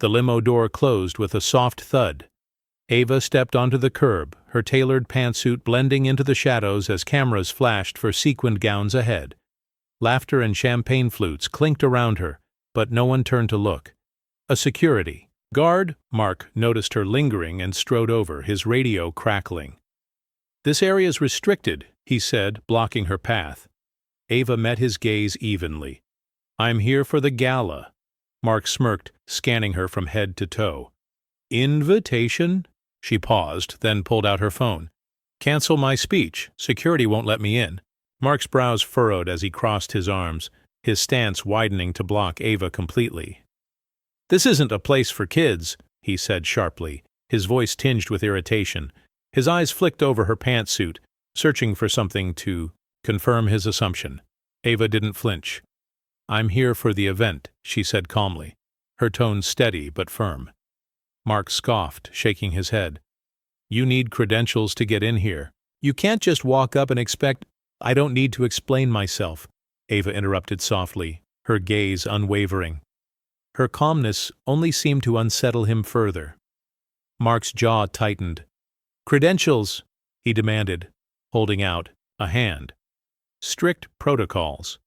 The limo door closed with a soft thud. Ava stepped onto the curb, her tailored pantsuit blending into the shadows as cameras flashed for sequined gowns ahead. Laughter and champagne flutes clinked around her, but no one turned to look. A security guard, Mark noticed her lingering and strode over, his radio crackling. "This area's restricted," he said, blocking her path. Ava met his gaze evenly. "I'm here for the gala." Mark smirked, scanning her from head to toe. "Invitation?" She paused, then pulled out her phone. "Cancel my speech. Security won't let me in." Mark's brows furrowed as he crossed his arms, his stance widening to block Ava completely. "This isn't a place for kids," he said sharply, his voice tinged with irritation. His eyes flicked over her pantsuit, searching for something to confirm his assumption. Ava didn't flinch. "I'm here for the event," she said calmly, her tone steady but firm. Mark scoffed, shaking his head. "You need credentials to get in here. You can't just walk up and expect—" "I don't need to explain myself," Ava interrupted softly, her gaze unwavering. Her calmness only seemed to unsettle him further. Mark's jaw tightened. "Credentials," he demanded, holding out a hand. "Strict protocols."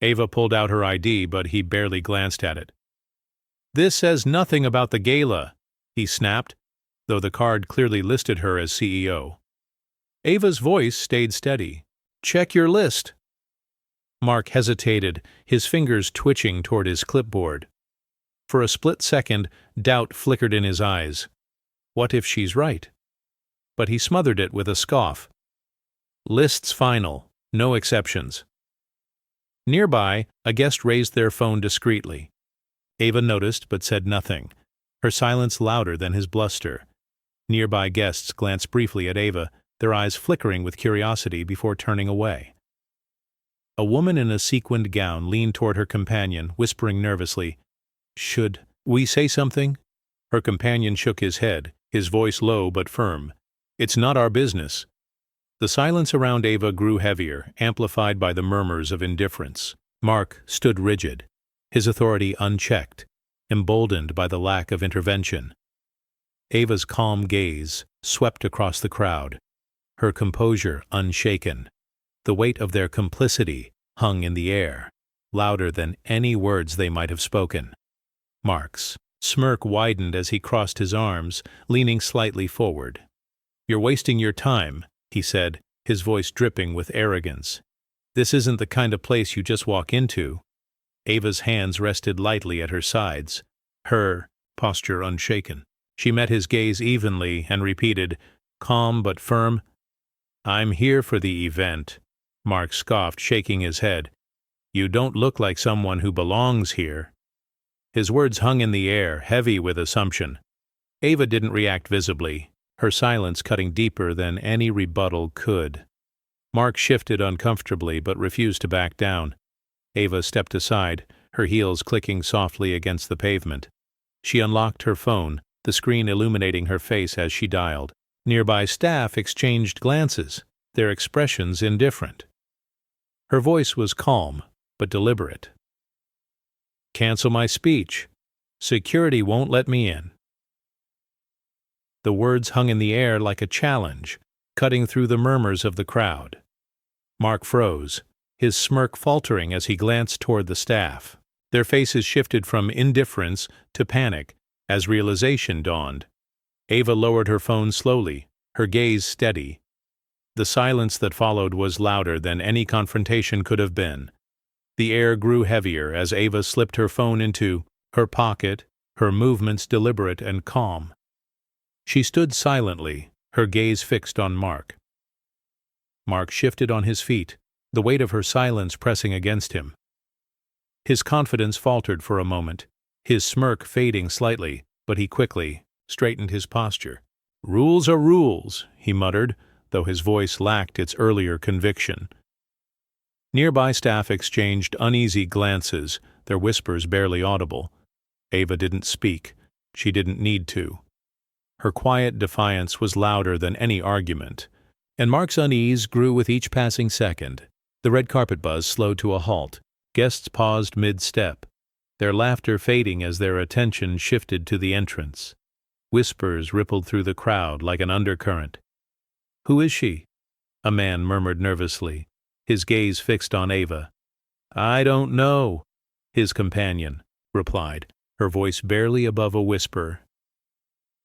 Ava pulled out her ID, but he barely glanced at it. "This says nothing about the gala," he snapped, though the card clearly listed her as CEO. Ava's voice stayed steady. "Check your list." Mark hesitated, his fingers twitching toward his clipboard. For a split second, doubt flickered in his eyes. What if she's right? But he smothered it with a scoff. "List's final, no exceptions." Nearby, a guest raised their phone discreetly. Ava noticed but said nothing, her silence louder than his bluster. Nearby guests glanced briefly at Ava, their eyes flickering with curiosity before turning away. A woman in a sequined gown leaned toward her companion, whispering nervously, "Should we say something?" Her companion shook his head, his voice low but firm. "It's not our business." The silence around Ava grew heavier, amplified by the murmurs of indifference. Mark stood rigid, his authority unchecked, emboldened by the lack of intervention. Ava's calm gaze swept across the crowd, her composure unshaken. The weight of their complicity hung in the air, louder than any words they might have spoken. Mark's smirk widened as he crossed his arms, leaning slightly forward. "You're wasting your time," he said, his voice dripping with arrogance. "This isn't the kind of place you just walk into." Ava's hands rested lightly at her sides, her posture unshaken. She met his gaze evenly and repeated, calm but firm, "I'm here for the event." Mark scoffed, shaking his head. "You don't look like someone who belongs here." His words hung in the air, heavy with assumption. Ava didn't react visibly, her silence cutting deeper than any rebuttal could. Mark shifted uncomfortably but refused to back down. Ava stepped aside, her heels clicking softly against the pavement. She unlocked her phone, the screen illuminating her face as she dialed. Nearby staff exchanged glances, their expressions indifferent. Her voice was calm, but deliberate. "Cancel my speech. Security won't let me in." The words hung in the air like a challenge, cutting through the murmurs of the crowd. Mark froze, his smirk faltering as he glanced toward the staff. Their faces shifted from indifference to panic as realization dawned. Ava lowered her phone slowly, her gaze steady. The silence that followed was louder than any confrontation could have been. The air grew heavier as Ava slipped her phone into her pocket, her movements deliberate and calm. She stood silently, her gaze fixed on Mark. Mark shifted on his feet, the weight of her silence pressing against him. His confidence faltered for a moment, his smirk fading slightly, but he quickly straightened his posture. "Rules are rules," he muttered, though his voice lacked its earlier conviction. Nearby staff exchanged uneasy glances, their whispers barely audible. Ava didn't speak. She didn't need to. Her quiet defiance was louder than any argument, and Mark's unease grew with each passing second. The red carpet buzz slowed to a halt. Guests paused mid-step. their laughter fading as their attention shifted to the entrance. Whispers rippled through the crowd like an undercurrent. "Who is she?" a man murmured nervously, his gaze fixed on Ava. "I don't know," his companion replied, her voice barely above a whisper.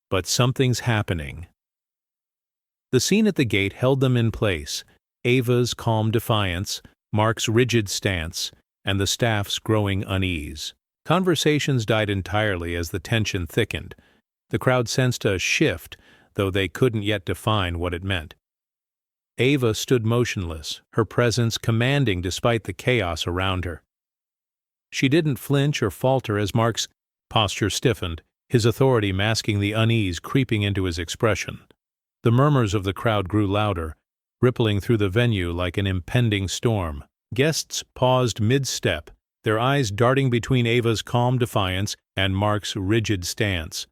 "But something's happening." The scene at the gate held them in place, Ava's calm defiance, Mark's rigid stance, and the staff's growing unease. Conversations died entirely as the tension thickened. The crowd sensed a shift, though they couldn't yet define what it meant. Ava stood motionless, her presence commanding despite the chaos around her. She didn't flinch or falter as Mark's posture stiffened, his authority masking the unease creeping into his expression. The murmurs of the crowd grew louder, rippling through the venue like an impending storm. Guests paused mid-step, their eyes darting between Ava's calm defiance and Mark's rigid stance.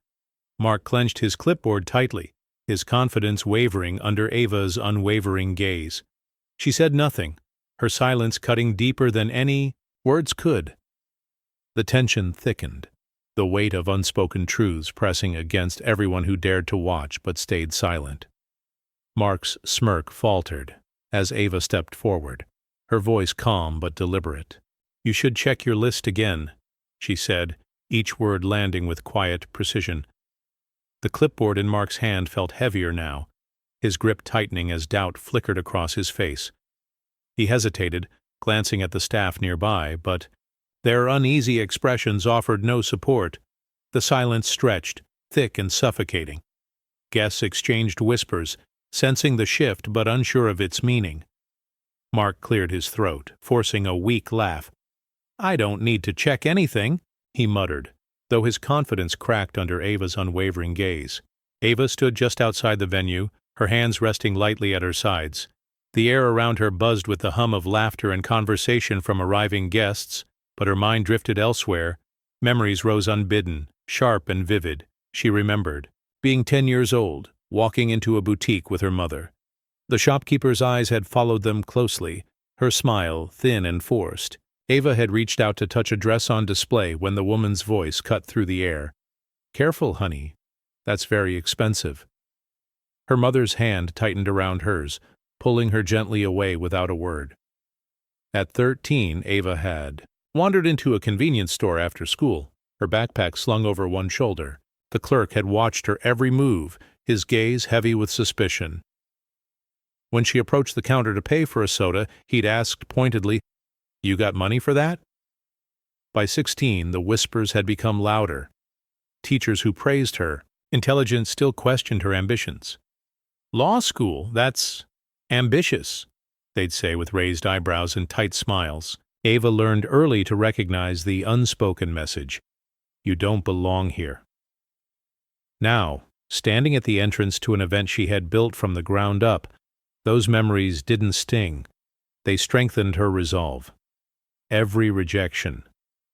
Mark clenched his clipboard tightly, his confidence wavering under Ava's unwavering gaze. She said nothing, her silence cutting deeper than any words could. The tension thickened, the weight of unspoken truths pressing against everyone who dared to watch but stayed silent. Mark's smirk faltered as Ava stepped forward, her voice calm but deliberate. "You should check your list again," she said, each word landing with quiet precision. The clipboard in Mark's hand felt heavier now, his grip tightening as doubt flickered across his face. He hesitated, glancing at the staff nearby, but their uneasy expressions offered no support. The silence stretched, thick and suffocating. Guests exchanged whispers, sensing the shift but unsure of its meaning. Mark cleared his throat, forcing a weak laugh. "I don't need to check anything," he muttered, though his confidence cracked under Ava's unwavering gaze. Ava stood just outside the venue, her hands resting lightly at her sides. The air around her buzzed with the hum of laughter and conversation from arriving guests, but her mind drifted elsewhere. Memories rose unbidden, sharp and vivid. She remembered being 10 years old, walking into a boutique with her mother. The shopkeeper's eyes had followed them closely, her smile thin and forced. Ava had reached out to touch a dress on display when the woman's voice cut through the air. "Careful, honey. That's very expensive." Her mother's hand tightened around hers, pulling her gently away without a word. At 13, Ava had wandered into a convenience store after school, her backpack slung over one shoulder. The clerk had watched her every move, his gaze heavy with suspicion. When she approached the counter to pay for a soda, he'd asked pointedly, "You got money for that?" By 16, the whispers had become louder. Teachers who praised her, intelligent, still questioned her ambitions. "Law school, that's ambitious," they'd say with raised eyebrows and tight smiles. Ava learned early to recognize the unspoken message: "You don't belong here." Now, standing at the entrance to an event she had built from the ground up, those memories didn't sting. They strengthened her resolve. Every rejection,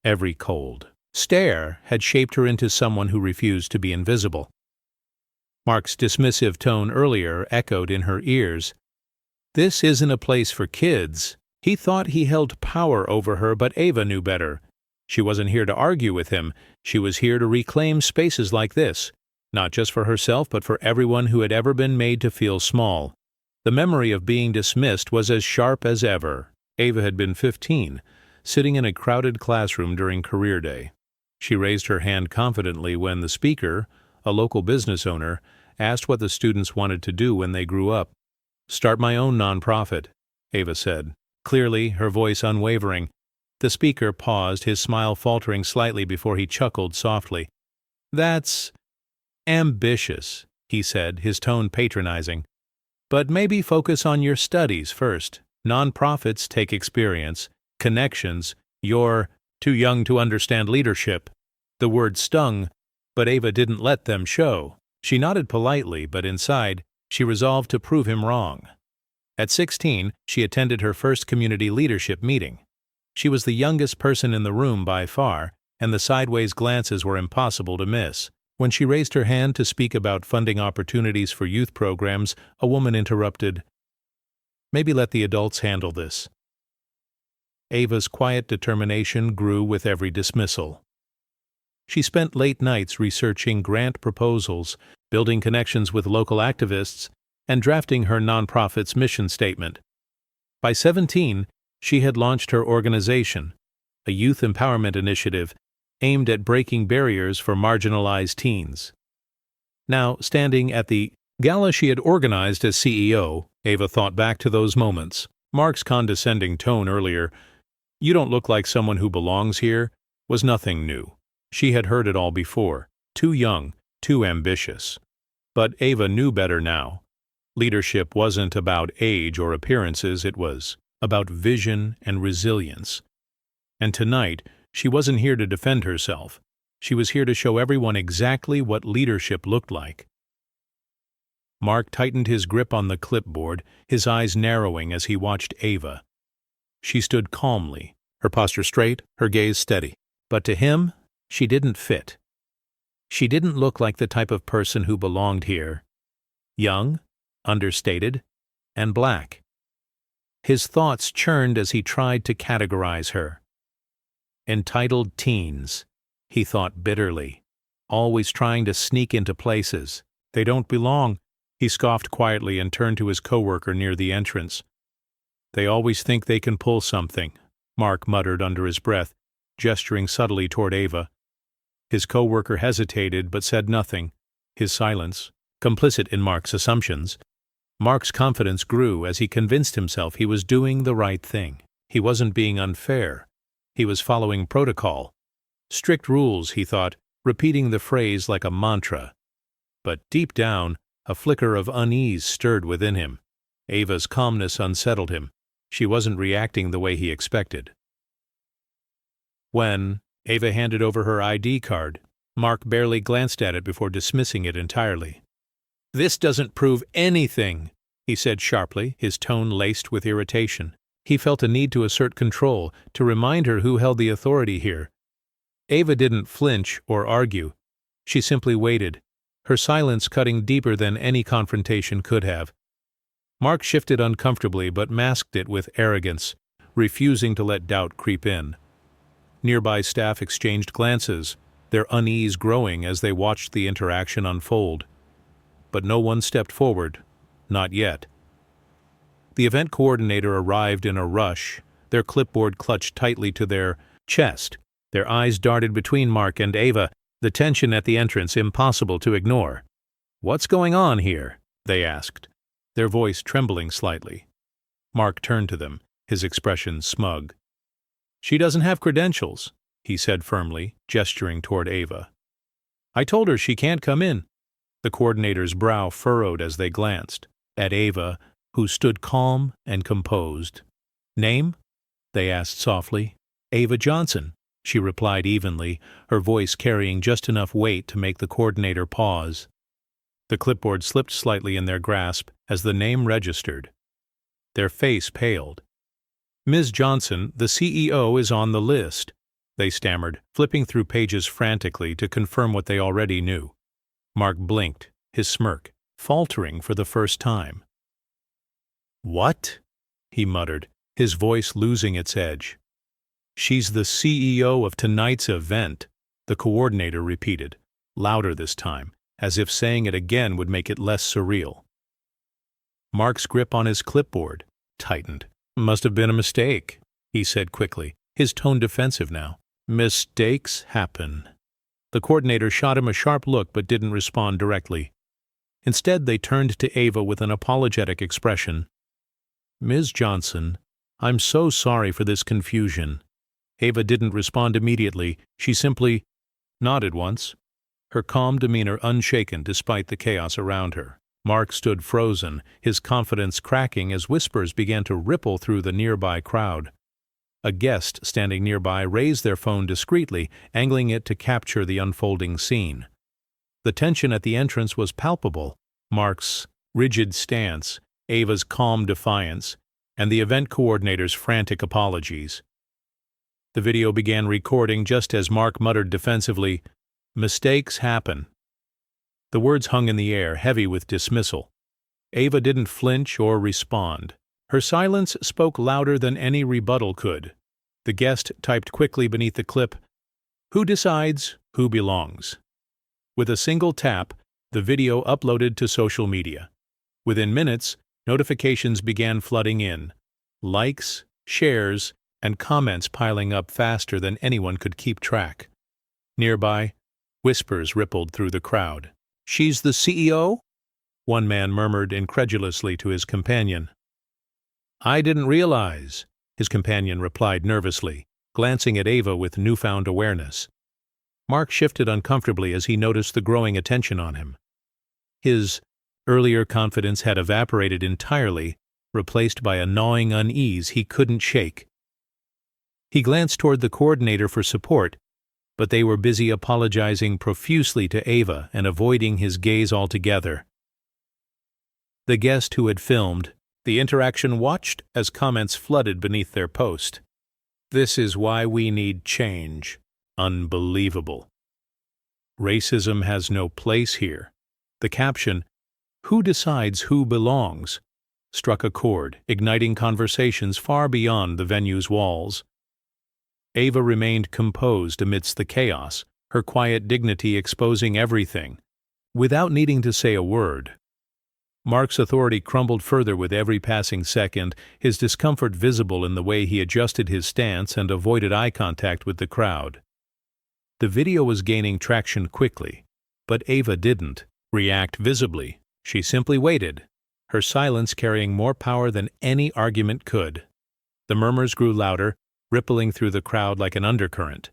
every cold stare had shaped her into someone who refused to be invisible. Mark's dismissive tone earlier echoed in her ears. This isn't a place for kids. He thought he held power over her, but Ava knew better. She wasn't here to argue with him. She was here to reclaim spaces like this, not just for herself but for everyone who had ever been made to feel small. The memory of being dismissed was as sharp as ever. Ava had been 15, sitting in a crowded classroom during career day. She raised her hand confidently when the speaker, a local business owner, asked what the students wanted to do when they grew up. "Start my own nonprofit," Ava said, clearly, her voice unwavering. The speaker paused, his smile faltering slightly before he chuckled softly. "That's ambitious," he said, his tone patronizing. "But maybe focus on your studies first. Nonprofits take experience, connections. You're too young to understand leadership." The word stung, but Ava didn't let them show. She nodded politely, but inside, she resolved to prove him wrong. At 16, she attended her first community leadership meeting. She was the youngest person in the room by far, and the sideways glances were impossible to miss. When she raised her hand to speak about funding opportunities for youth programs, a woman interrupted, "Maybe let the adults handle this." Ava's quiet determination grew with every dismissal. She spent late nights researching grant proposals, building connections with local activists, and drafting her nonprofit's mission statement. By 17, she had launched her organization, a youth empowerment initiative aimed at breaking barriers for marginalized teens. Now, standing at the gala she had organized as CEO, Ava thought back to those moments. Mark's condescending tone earlier, "You don't look like someone who belongs here," was nothing new. She had heard it all before. Too young, too ambitious. But Ava knew better now. Leadership wasn't about age or appearances, it was about vision and resilience. And tonight, she wasn't here to defend herself. She was here to show everyone exactly what leadership looked like. Mark tightened his grip on the clipboard, his eyes narrowing as he watched Ava. She stood calmly, her posture straight, her gaze steady. But to him, she didn't fit. She didn't look like the type of person who belonged here. Young, understated, and black. His thoughts churned as he tried to categorize her. Entitled teens, he thought bitterly, always trying to sneak into places. They don't belong, he scoffed quietly and turned to his coworker near the entrance. They always think they can pull something, Mark muttered under his breath, gesturing subtly toward Ava. His coworker hesitated but said nothing, his silence, complicit in Mark's assumptions. Mark's confidence grew as he convinced himself he was doing the right thing. He wasn't being unfair. He was following protocol. Strict rules, he thought, repeating the phrase like a mantra. But deep down, a flicker of unease stirred within him. Ava's calmness unsettled him. She wasn't reacting the way he expected. When Ava handed over her ID card, Mark barely glanced at it before dismissing it entirely. "This doesn't prove anything," he said sharply, his tone laced with irritation. He felt a need to assert control, to remind her who held the authority here. Ava didn't flinch or argue. She simply waited, her silence cutting deeper than any confrontation could have. Mark shifted uncomfortably but masked it with arrogance, refusing to let doubt creep in. Nearby staff exchanged glances, their unease growing as they watched the interaction unfold. But no one stepped forward, not yet. The event coordinator arrived in a rush, their clipboard clutched tightly to their chest. Their eyes darted between Mark and Ava, the tension at the entrance impossible to ignore. "What's going on here?" they asked, their voice trembling slightly. Mark turned to them, his expression smug. "She doesn't have credentials," he said firmly, gesturing toward Ava. "I told her she can't come in." The coordinator's brow furrowed as they glanced at Ava, who stood calm and composed. "Name?" they asked softly. "Ava Johnson," she replied evenly, her voice carrying just enough weight to make the coordinator pause. The clipboard slipped slightly in their grasp as the name registered. Their face paled. "Ms. Johnson, the CEO is on the list," they stammered, flipping through pages frantically to confirm what they already knew. Mark blinked, his smirk faltering for the first time. "What?" he muttered, his voice losing its edge. "She's the CEO of tonight's event," the coordinator repeated, louder this time, as if saying it again would make it less surreal. Mark's grip on his clipboard tightened. "Must have been a mistake," he said quickly, his tone defensive now. "Mistakes happen." The coordinator shot him a sharp look but didn't respond directly. Instead, they turned to Ava with an apologetic expression. "Ms. Johnson, I'm so sorry for this confusion." Ava didn't respond immediately. She simply nodded once, her calm demeanor unshaken despite the chaos around her. Mark stood frozen, his confidence cracking as whispers began to ripple through the nearby crowd. A guest standing nearby raised their phone discreetly, angling it to capture the unfolding scene. The tension at the entrance was palpable. Mark's rigid stance, Ava's calm defiance, and the event coordinator's frantic apologies. The video began recording just as Mark muttered defensively, "Mistakes happen." The words hung in the air, heavy with dismissal. Ava didn't flinch or respond. Her silence spoke louder than any rebuttal could. The guest typed quickly beneath the clip, "Who decides who belongs?" With a single tap, the video uploaded to social media. Within minutes, notifications began flooding in. Likes, shares, and comments piling up faster than anyone could keep track. Nearby, whispers rippled through the crowd. "She's the CEO?" one man murmured incredulously to his companion. "I didn't realize," his companion replied nervously, glancing at Ava with newfound awareness. Mark shifted uncomfortably as he noticed the growing attention on him. His earlier confidence had evaporated entirely, replaced by a gnawing unease he couldn't shake. He glanced toward the coordinator for support, but they were busy apologizing profusely to Ava and avoiding his gaze altogether. The guest who had filmed the interaction watched as comments flooded beneath their post. "This is why we need change. Unbelievable. Racism has no place here." The caption, "Who decides who belongs?" struck a chord, igniting conversations far beyond the venue's walls. Ava remained composed amidst the chaos, her quiet dignity exposing everything, without needing to say a word. Mark's authority crumbled further with every passing second, his discomfort visible in the way he adjusted his stance and avoided eye contact with the crowd. The video was gaining traction quickly, but Ava didn't react visibly. She simply waited, her silence carrying more power than any argument could. The murmurs grew louder, rippling through the crowd like an undercurrent.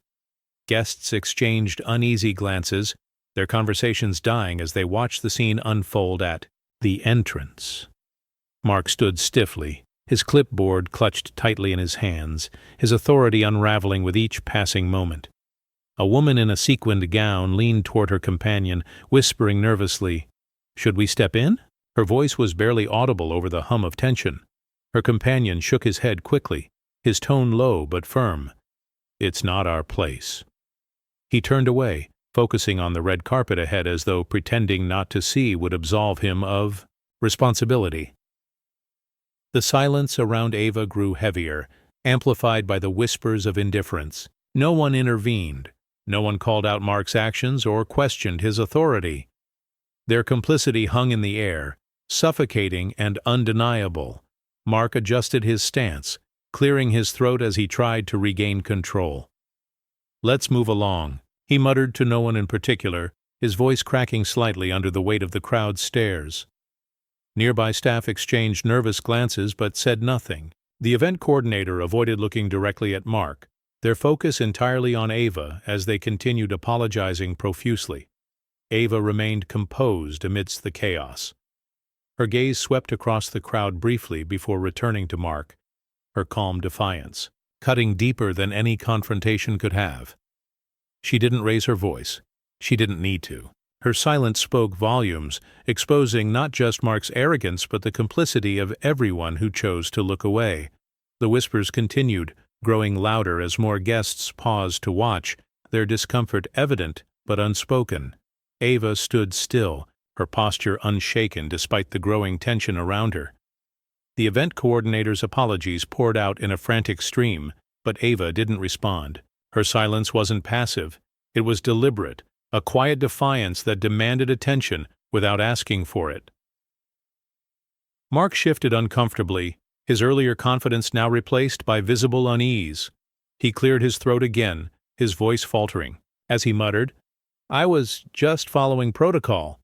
Guests exchanged uneasy glances, their conversations dying as they watched the scene unfold at the entrance. Mark stood stiffly, his clipboard clutched tightly in his hands, his authority unraveling with each passing moment. A woman in a sequined gown leaned toward her companion, whispering nervously, "Should we step in?" Her voice was barely audible over the hum of tension. Her companion shook his head quickly, his tone low but firm. "It's not our place." He turned away, focusing on the red carpet ahead as though pretending not to see would absolve him of responsibility. The silence around Ava grew heavier, amplified by the whispers of indifference. No one intervened. No one called out Mark's actions or questioned his authority. Their complicity hung in the air, suffocating and undeniable. Mark adjusted his stance, clearing his throat as he tried to regain control. "Let's move along," he muttered to no one in particular, his voice cracking slightly under the weight of the crowd's stares. Nearby staff exchanged nervous glances but said nothing. The event coordinator avoided looking directly at Mark, their focus entirely on Ava as they continued apologizing profusely. Ava remained composed amidst the chaos. Her gaze swept across the crowd briefly before returning to Mark, her calm defiance, cutting deeper than any confrontation could have. She didn't raise her voice. She didn't need to. Her silence spoke volumes, exposing not just Mark's arrogance but the complicity of everyone who chose to look away. The whispers continued, growing louder as more guests paused to watch, their discomfort evident but unspoken. Ava stood still, her posture unshaken despite the growing tension around her. The event coordinator's apologies poured out in a frantic stream, but Ava didn't respond. Her silence wasn't passive. It was deliberate, a quiet defiance that demanded attention without asking for it. Mark shifted uncomfortably, his earlier confidence now replaced by visible unease. He cleared his throat again, his voice faltering, as he muttered, "I was just following protocol."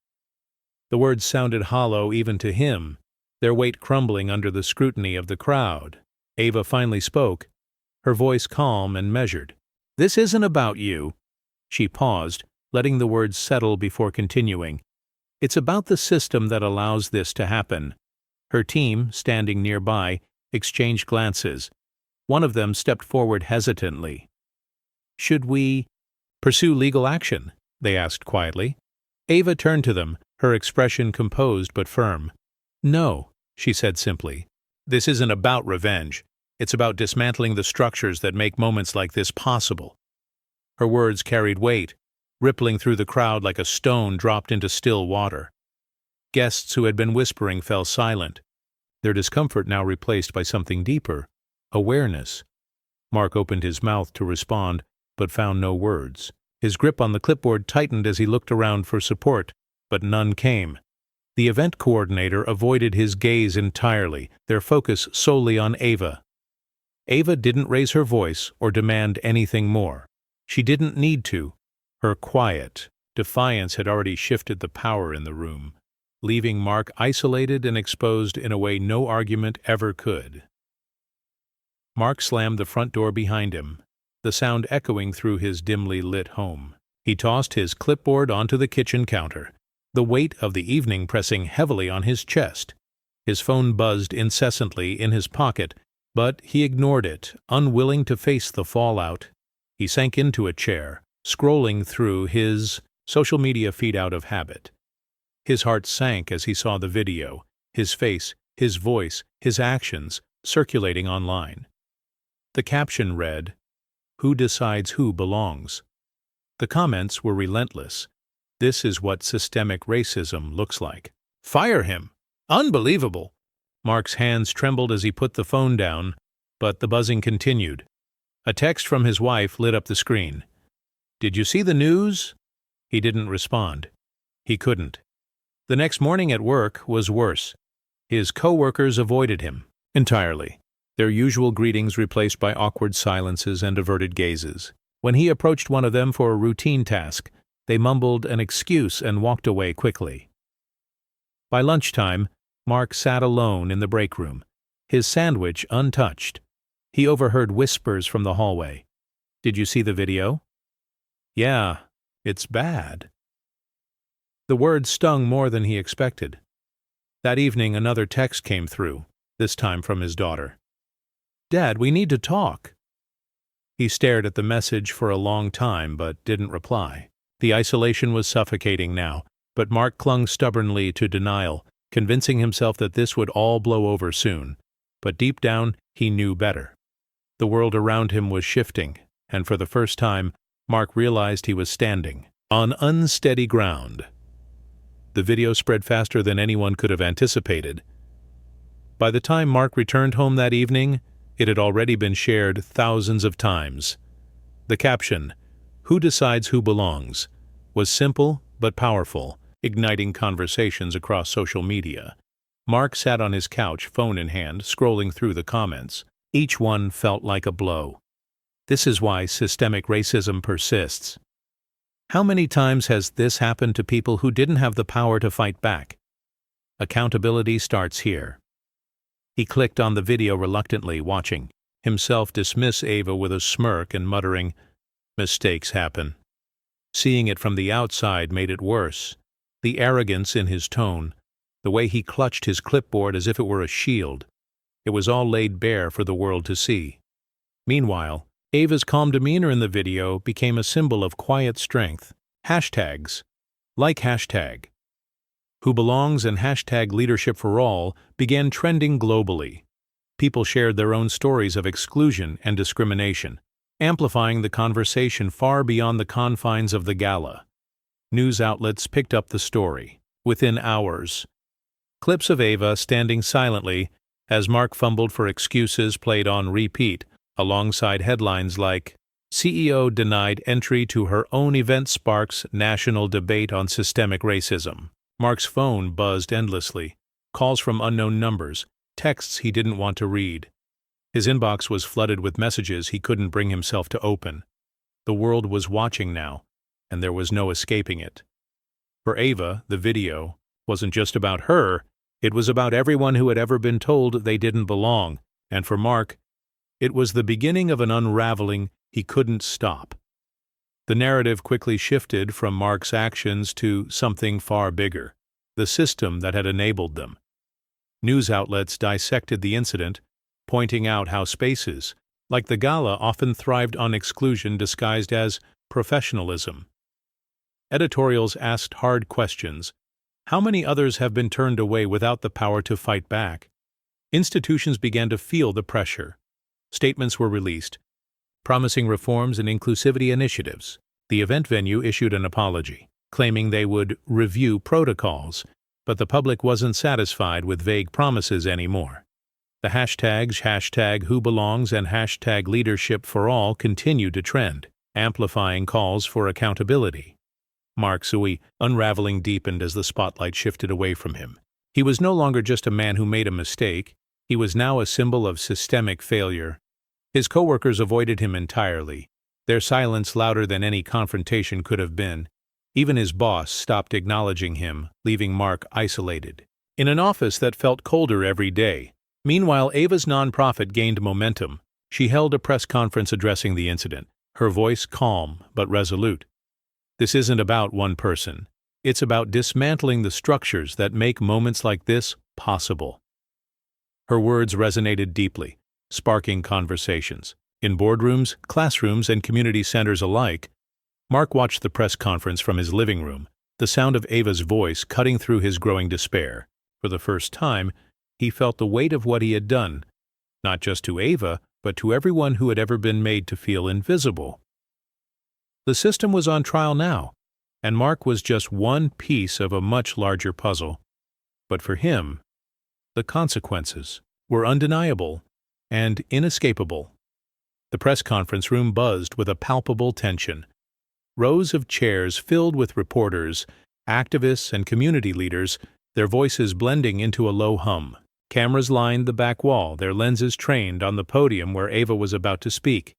The words sounded hollow even to him, their weight crumbling under the scrutiny of the crowd. Ava finally spoke, her voice calm and measured. "This isn't about you." She paused, letting the words settle before continuing. "It's about the system that allows this to happen." Her team, standing nearby, exchanged glances. One of them stepped forward hesitantly. "Should we pursue legal action?" they asked quietly. Ava turned to them, her expression composed but firm. "No," she said simply. "This isn't about revenge. It's about dismantling the structures that make moments like this possible." Her words carried weight, rippling through the crowd like a stone dropped into still water. Guests who had been whispering fell silent, their discomfort now replaced by something deeper, awareness. Mark opened his mouth to respond, but found no words. His grip on the clipboard tightened as he looked around for support, but none came. The event coordinator avoided his gaze entirely, their focus solely on Ava. Ava didn't raise her voice or demand anything more. She didn't need to. Her quiet defiance had already shifted the power in the room, leaving Mark isolated and exposed in a way no argument ever could. Mark slammed the front door behind him, the sound echoing through his dimly lit home. He tossed his clipboard onto the kitchen counter, the weight of the evening pressing heavily on his chest. His phone buzzed incessantly in his pocket, but he ignored it, unwilling to face the fallout. He sank into a chair, scrolling through his social media feed out of habit. His heart sank as he saw the video, his face, his voice, his actions circulating online. The caption read, "Who decides who belongs?" The comments were relentless. "This is what systemic racism looks like. Fire him! Unbelievable!" Mark's hands trembled as he put the phone down, but the buzzing continued. A text from his wife lit up the screen. "Did you see the news?" He didn't respond. He couldn't. The next morning at work was worse. His co-workers avoided him entirely, their usual greetings replaced by awkward silences and averted gazes. When he approached one of them for a routine task, they mumbled an excuse and walked away quickly. By lunchtime, Mark sat alone in the break room, his sandwich untouched. He overheard whispers from the hallway. "Did you see the video?" "Yeah, it's bad." The words stung more than he expected. That evening another text came through, this time from his daughter. "Dad, we need to talk." He stared at the message for a long time but didn't reply. The isolation was suffocating now, but Mark clung stubbornly to denial, convincing himself that this would all blow over soon. But deep down, he knew better. The world around him was shifting, and for the first time, Mark realized he was standing on unsteady ground. The video spread faster than anyone could have anticipated. By the time Mark returned home that evening, it had already been shared thousands of times. The caption, "Who decides who belongs?" was simple but powerful, igniting conversations across social media. Mark sat on his couch, phone in hand, scrolling through the comments. Each one felt like a blow. This is why systemic racism persists. How many times has this happened to people who didn't have the power to fight back? Accountability starts here. He clicked on the video reluctantly, watching himself dismiss Ava with a smirk and muttering, "Mistakes happen." Seeing it from the outside made it worse. The arrogance in his tone, the way he clutched his clipboard as if it were a shield. It was all laid bare for the world to see. Meanwhile, Ava's calm demeanor in the video became a symbol of quiet strength. Hashtags, like hashtag "Who belongs" and hashtag "Leadership for All" began trending globally. People shared their own stories of exclusion and discrimination, amplifying the conversation far beyond the confines of the gala. News outlets picked up the story. Within hours, clips of Ava standing silently as Mark fumbled for excuses played on repeat, alongside headlines like, "CEO denied entry to her own event sparks national debate on systemic racism." Mark's phone buzzed endlessly, calls from unknown numbers, texts he didn't want to read. His inbox was flooded with messages he couldn't bring himself to open. The world was watching now, and there was no escaping it. For Ava, the video wasn't just about her, it was about everyone who had ever been told they didn't belong, and for Mark, it was the beginning of an unraveling he couldn't stop. The narrative quickly shifted from Mark's actions to something far bigger, the system that had enabled them. News outlets dissected the incident, pointing out how spaces, like the gala, often thrived on exclusion disguised as professionalism. Editorials asked hard questions. How many others have been turned away without the power to fight back? Institutions began to feel the pressure. Statements were released, promising reforms and inclusivity initiatives. The event venue issued an apology, claiming they would review protocols, but the public wasn't satisfied with vague promises anymore. The hashtags #WhoBelongs and #LeadershipForAll continued to trend, amplifying calls for accountability. Mark's unraveling deepened as the spotlight shifted away from him. He was no longer just a man who made a mistake. He was now a symbol of systemic failure. His coworkers avoided him entirely, their silence louder than any confrontation could have been. Even his boss stopped acknowledging him, leaving Mark isolated, in an office that felt colder every day. Meanwhile, Ava's nonprofit gained momentum. She held a press conference addressing the incident, her voice calm but resolute. This isn't about one person. It's about dismantling the structures that make moments like this possible. Her words resonated deeply, sparking conversations. In boardrooms, classrooms, and community centers alike, Mark watched the press conference from his living room, the sound of Ava's voice cutting through his growing despair. For the first time, he felt the weight of what he had done, not just to Ava, but to everyone who had ever been made to feel invisible. The system was on trial now, and Mark was just one piece of a much larger puzzle. But for him, the consequences were undeniable and inescapable. The press conference room buzzed with a palpable tension. Rows of chairs filled with reporters, activists, and community leaders, their voices blending into a low hum. Cameras lined the back wall, their lenses trained on the podium where Ava was about to speak.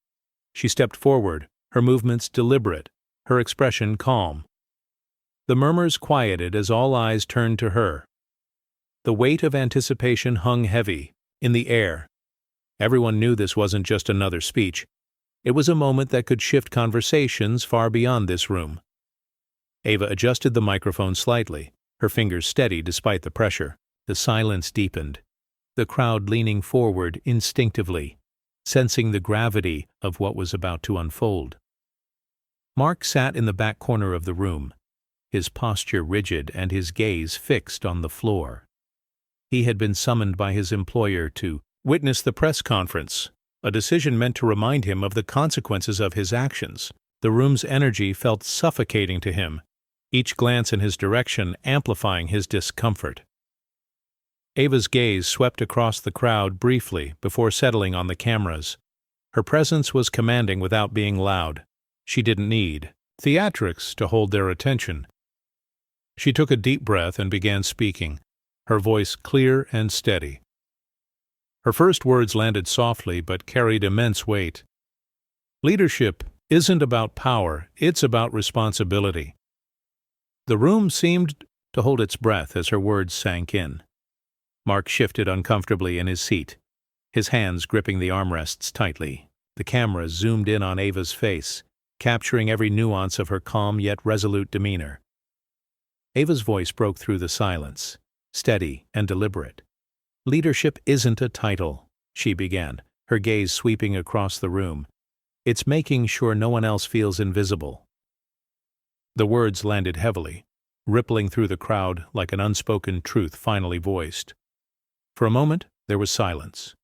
She stepped forward, her movements deliberate, her expression calm. The murmurs quieted as all eyes turned to her. The weight of anticipation hung heavy, in the air. Everyone knew this wasn't just another speech. It was a moment that could shift conversations far beyond this room. Ava adjusted the microphone slightly, her fingers steady despite the pressure. The silence deepened, the crowd leaning forward instinctively, sensing the gravity of what was about to unfold. Mark sat in the back corner of the room, his posture rigid and his gaze fixed on the floor. He had been summoned by his employer to witness the press conference, a decision meant to remind him of the consequences of his actions. The room's energy felt suffocating to him, each glance in his direction amplifying his discomfort. Ava's gaze swept across the crowd briefly before settling on the cameras. Her presence was commanding without being loud. She didn't need theatrics to hold their attention. She took a deep breath and began speaking, her voice clear and steady. Her first words landed softly but carried immense weight. Leadership isn't about power, it's about responsibility. The room seemed to hold its breath as her words sank in. Mark shifted uncomfortably in his seat, his hands gripping the armrests tightly. The camera zoomed in on Ava's face, capturing every nuance of her calm yet resolute demeanor. Ava's voice broke through the silence, steady and deliberate. "Leadership isn't a title," she began, her gaze sweeping across the room. "It's making sure no one else feels invisible." The words landed heavily, rippling through the crowd like an unspoken truth finally voiced. For a moment, there was silence.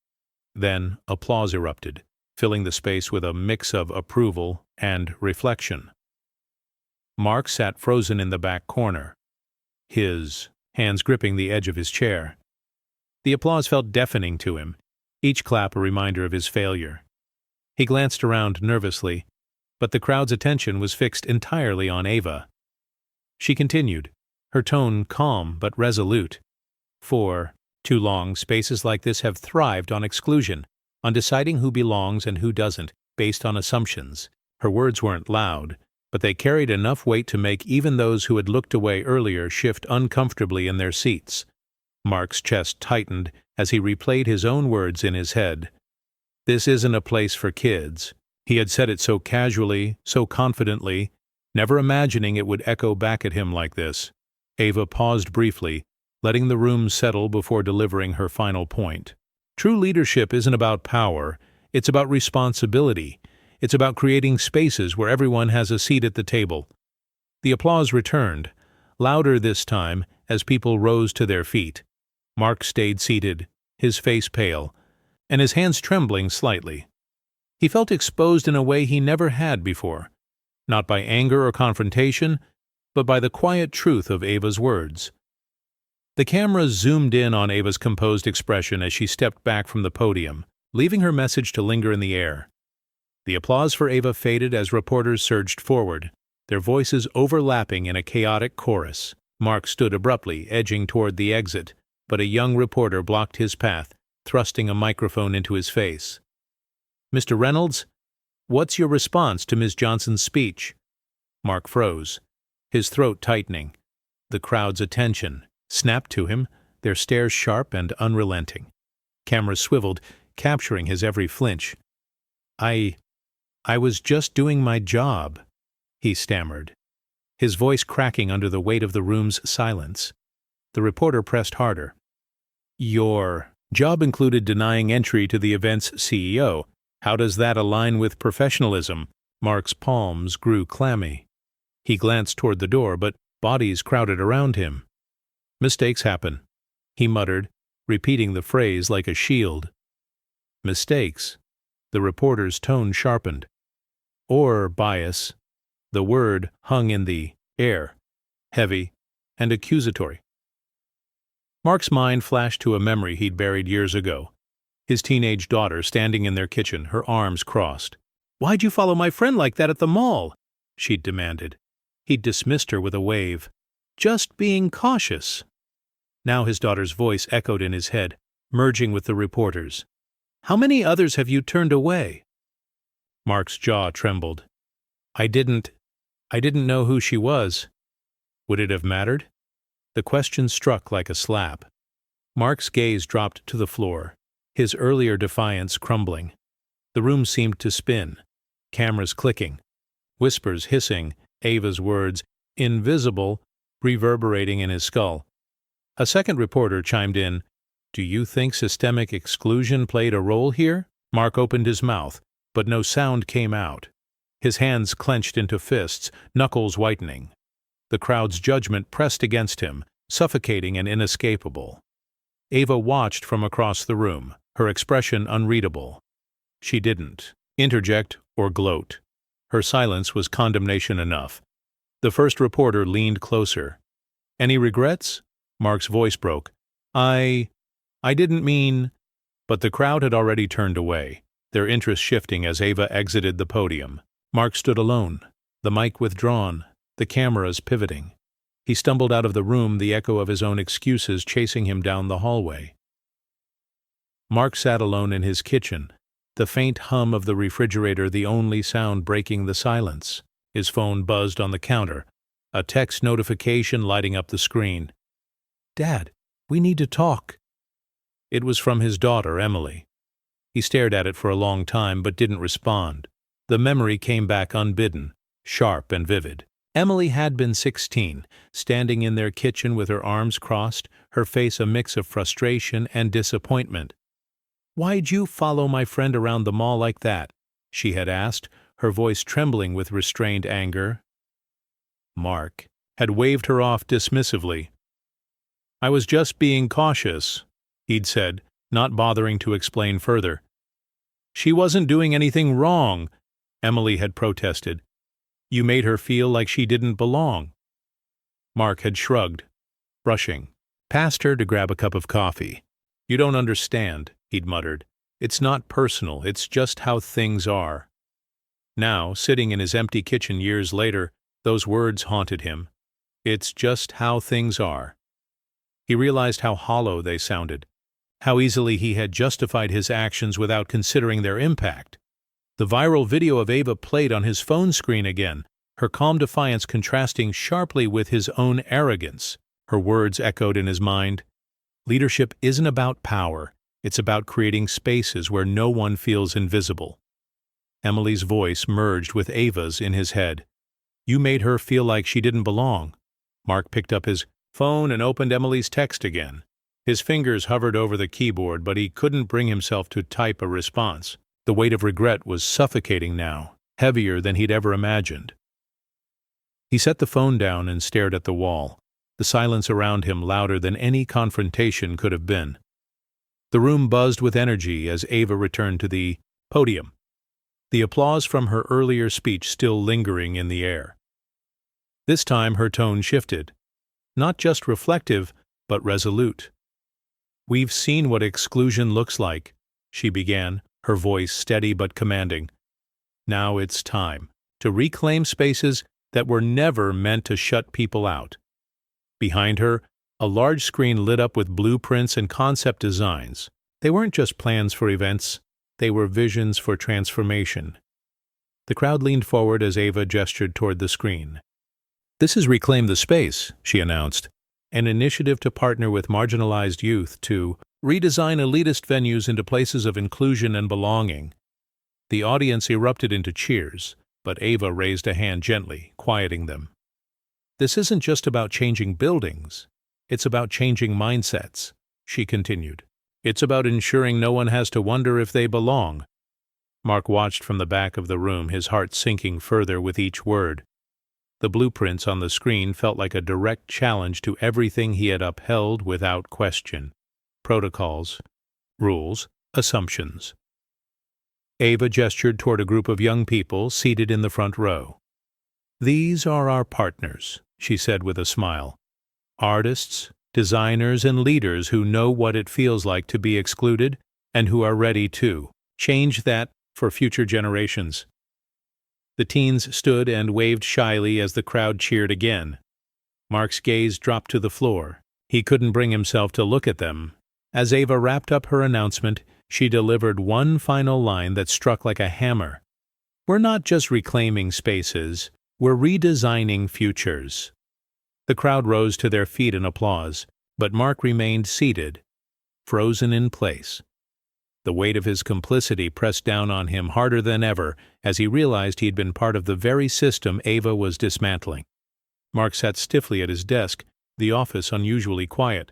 Then applause erupted, filling the space with a mix of approval and reflection. Mark sat frozen in the back corner, his hands gripping the edge of his chair. The applause felt deafening to him, each clap a reminder of his failure. He glanced around nervously, but the crowd's attention was fixed entirely on Ava. She continued, her tone calm but resolute. "For too long, spaces like this have thrived on exclusion, on deciding who belongs and who doesn't, based on assumptions." Her words weren't loud, but they carried enough weight to make even those who had looked away earlier shift uncomfortably in their seats. Mark's chest tightened as he replayed his own words in his head. "This isn't a place for kids." He had said it so casually, so confidently, never imagining it would echo back at him like this. Ava paused briefly, letting the room settle before delivering her final point. "True leadership isn't about power, it's about responsibility. It's about creating spaces where everyone has a seat at the table." The applause returned, louder this time as people rose to their feet. Mark stayed seated, his face pale, and his hands trembling slightly. He felt exposed in a way he never had before, not by anger or confrontation, but by the quiet truth of Ava's words. The camera zoomed in on Ava's composed expression as she stepped back from the podium, leaving her message to linger in the air. The applause for Ava faded as reporters surged forward, their voices overlapping in a chaotic chorus. Mark stood abruptly, edging toward the exit, but a young reporter blocked his path, thrusting a microphone into his face. "Mr. Reynolds, what's your response to Ms. Johnson's speech?" Mark froze, his throat tightening. The crowd's attention snapped to him, their stares sharp and unrelenting. Cameras swiveled, capturing his every flinch. I was just doing my job," he stammered, his voice cracking under the weight of the room's silence. The reporter pressed harder. "Your job included denying entry to the event's CEO. How does that align with professionalism?" Mark's palms grew clammy. He glanced toward the door, but bodies crowded around him. "Mistakes happen," he muttered, repeating the phrase like a shield. "Mistakes." The reporter's tone sharpened. "Or bias." The word hung in the air, heavy and accusatory. Mark's mind flashed to a memory he'd buried years ago. His teenage daughter standing in their kitchen, her arms crossed. "Why'd you follow my friend like that at the mall?" she'd demanded. He'd dismissed her with a wave. "Just being cautious." Now his daughter's voice echoed in his head, merging with the reporter's. "How many others have you turned away?" Mark's jaw trembled. I didn't know who she was." Would it have mattered? The question struck like a slap. Mark's gaze dropped to the floor, his earlier defiance crumbling. The room seemed to spin, cameras clicking, whispers hissing, Ava's words, invisible, reverberating in his skull. A second reporter chimed in. "Do you think systemic exclusion played a role here?" Mark opened his mouth, but no sound came out. His hands clenched into fists, knuckles whitening. The crowd's judgment pressed against him, suffocating and inescapable. Ava watched from across the room, her expression unreadable. She didn't interject or gloat. Her silence was condemnation enough. The first reporter leaned closer. "Any regrets?" Mark's voice broke. I didn't mean—" But the crowd had already turned away, their interest shifting as Ava exited the podium. Mark stood alone, the mic withdrawn, the cameras pivoting. He stumbled out of the room, the echo of his own excuses chasing him down the hallway. Mark sat alone in his kitchen, the faint hum of the refrigerator the only sound breaking the silence. His phone buzzed on the counter, a text notification lighting up the screen. "Dad, we need to talk." It was from his daughter, Emily. He stared at it for a long time but didn't respond. The memory came back unbidden, sharp and vivid. Emily had been 16, standing in their kitchen with her arms crossed, her face a mix of frustration and disappointment. "Why'd you follow my friend around the mall like that?" she had asked, her voice trembling with restrained anger. Mark had waved her off dismissively. "I was just being cautious," he'd said, not bothering to explain further. "She wasn't doing anything wrong," Emily had protested. "You made her feel like she didn't belong." Mark had shrugged, brushing past her to grab a cup of coffee. "You don't understand," he'd muttered. "It's not personal, it's just how things are." Now, sitting in his empty kitchen years later, those words haunted him. "It's just how things are." He realized how hollow they sounded, how easily he had justified his actions without considering their impact. The viral video of Ava played on his phone screen again, her calm defiance contrasting sharply with his own arrogance. Her words echoed in his mind. "Leadership isn't about power, it's about creating spaces where no one feels invisible." Emily's voice merged with Ava's in his head. "You made her feel like she didn't belong." Mark picked up his phone and opened Emily's text again. His fingers hovered over the keyboard, but he couldn't bring himself to type a response. The weight of regret was suffocating now, heavier than he'd ever imagined. He set the phone down and stared at the wall, the silence around him louder than any confrontation could have been. The room buzzed with energy as Ava returned to the podium, the applause from her earlier speech still lingering in the air. This time her tone shifted. Not just reflective, but resolute. "We've seen what exclusion looks like," she began, her voice steady but commanding. "Now it's time to reclaim spaces that were never meant to shut people out." Behind her, a large screen lit up with blueprints and concept designs. They weren't just plans for events, they were visions for transformation. The crowd leaned forward as Ava gestured toward the screen. "This is Reclaim the Space," she announced, "an initiative to partner with marginalized youth to redesign elitist venues into places of inclusion and belonging." The audience erupted into cheers, but Ava raised a hand gently, quieting them. "This isn't just about changing buildings, it's about changing mindsets," she continued. "It's about ensuring no one has to wonder if they belong." Mark watched from the back of the room, his heart sinking further with each word. The blueprints on the screen felt like a direct challenge to everything he had upheld without question. Protocols, rules, assumptions. Ava gestured toward a group of young people seated in the front row. "These are our partners," she said with a smile. "Artists, designers, and leaders who know what it feels like to be excluded and who are ready to change that for future generations." The teens stood and waved shyly as the crowd cheered again. Mark's gaze dropped to the floor. He couldn't bring himself to look at them. As Ava wrapped up her announcement, she delivered one final line that struck like a hammer. "We're not just reclaiming spaces, we're redesigning futures." The crowd rose to their feet in applause, but Mark remained seated, frozen in place. The weight of his complicity pressed down on him harder than ever as he realized he'd been part of the very system Ava was dismantling. Mark sat stiffly at his desk, the office unusually quiet.